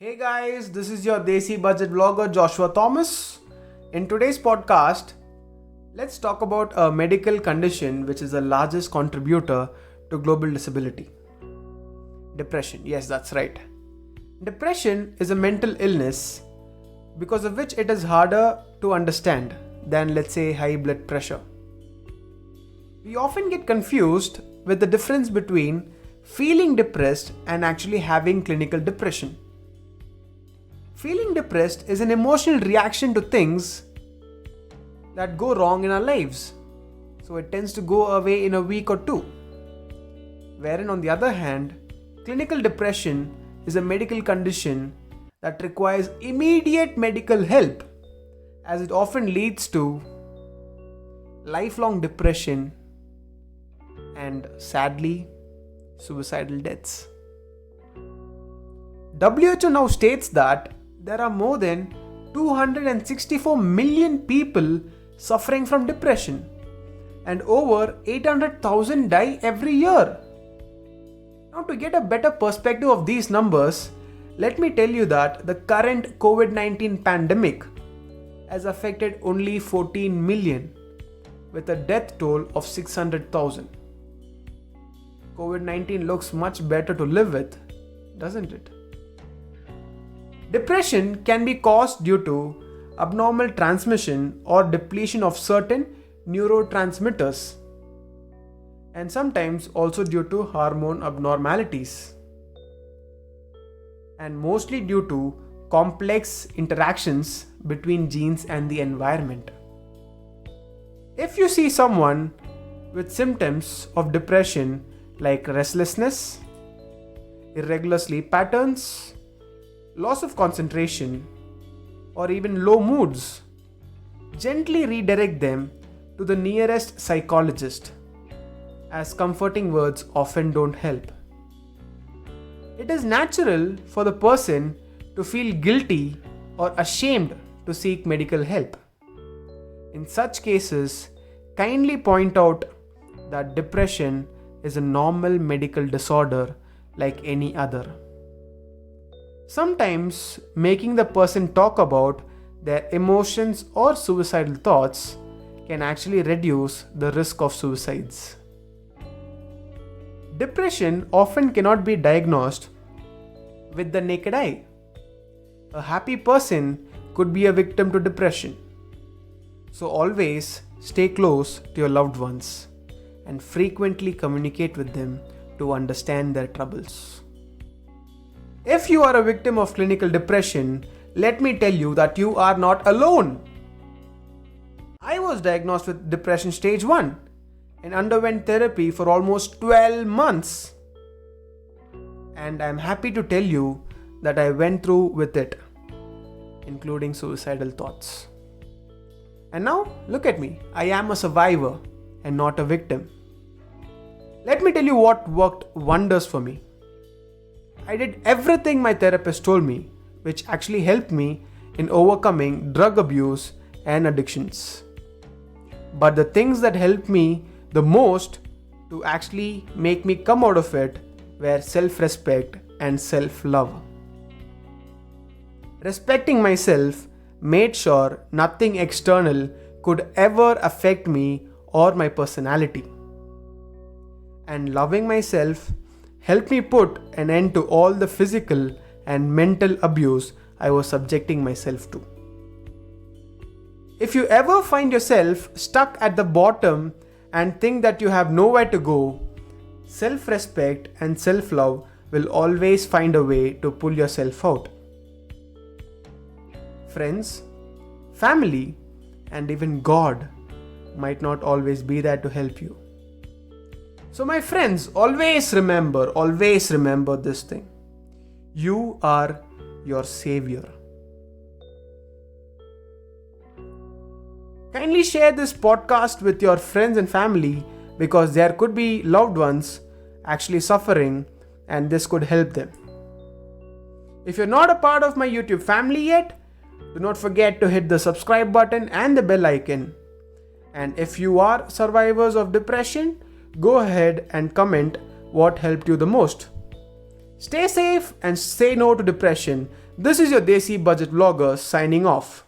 Hey guys, this is your Desi budget vlogger Joshua Thomas. In today's podcast, let's talk about a medical condition which is the largest contributor to global disability. Depression. Yes, that's right. Depression is a mental illness because of which it is harder to understand than, let's say, high blood pressure. We often get confused with the difference between feeling depressed and actually having clinical depression. Feeling depressed is an emotional reaction to things that go wrong in our lives. So it tends to go away in a week or two. Wherein on the other hand, clinical depression is a medical condition that requires immediate medical help, as it often leads to lifelong depression and, sadly, suicidal deaths. WHO now states that there are more than 264 million people suffering from depression and over 800,000 die every year. Now, to get a better perspective of these numbers, let me tell you that the current COVID-19 pandemic has affected only 14 million with a death toll of 600,000. COVID-19 looks much better to live with, doesn't it? Depression can be caused due to abnormal transmission or depletion of certain neurotransmitters, and sometimes also due to hormone abnormalities, and mostly due to complex interactions between genes and the environment. If you see someone with symptoms of depression like restlessness, irregular sleep patterns, loss of concentration, or even low moods, gently redirect them to the nearest psychologist, as comforting words often don't help. It is natural for the person to feel guilty or ashamed to seek medical help. In such cases, kindly point out that depression is a normal medical disorder like any other. Sometimes making the person talk about their emotions or suicidal thoughts can actually reduce the risk of suicides. Depression often cannot be diagnosed with the naked eye. A happy person could be a victim to depression. So always stay close to your loved ones and frequently communicate with them to understand their troubles. If you are a victim of clinical depression, let me tell you that you are not alone. I was diagnosed with depression stage 1 and underwent therapy for almost 12 months. And I'm happy to tell you that I went through with it, including suicidal thoughts. And now, look at me. I am a survivor and not a victim. Let me tell you what worked wonders for me. I did everything my therapist told me, which actually helped me in overcoming drug abuse and addictions. But the things that helped me the most to actually make me come out of it were self-respect and self-love. Respecting myself made sure nothing external could ever affect me or my personality. And loving myself helped me put an end to all the physical and mental abuse I was subjecting myself to. If you ever find yourself stuck at the bottom and think that you have nowhere to go, self-respect and self-love will always find a way to pull yourself out. Friends, family, and even God might not always be there to help you. So my friends, always remember this thing. You are your savior. Kindly share this podcast with your friends and family because there could be loved ones actually suffering and this could help them. If you're not a part of my YouTube family yet, do not forget to hit the subscribe button and the bell icon. And if you are survivors of depression, go ahead and comment what helped you the most. Stay safe and say no to depression. This is your Desi Budget Vlogger signing off.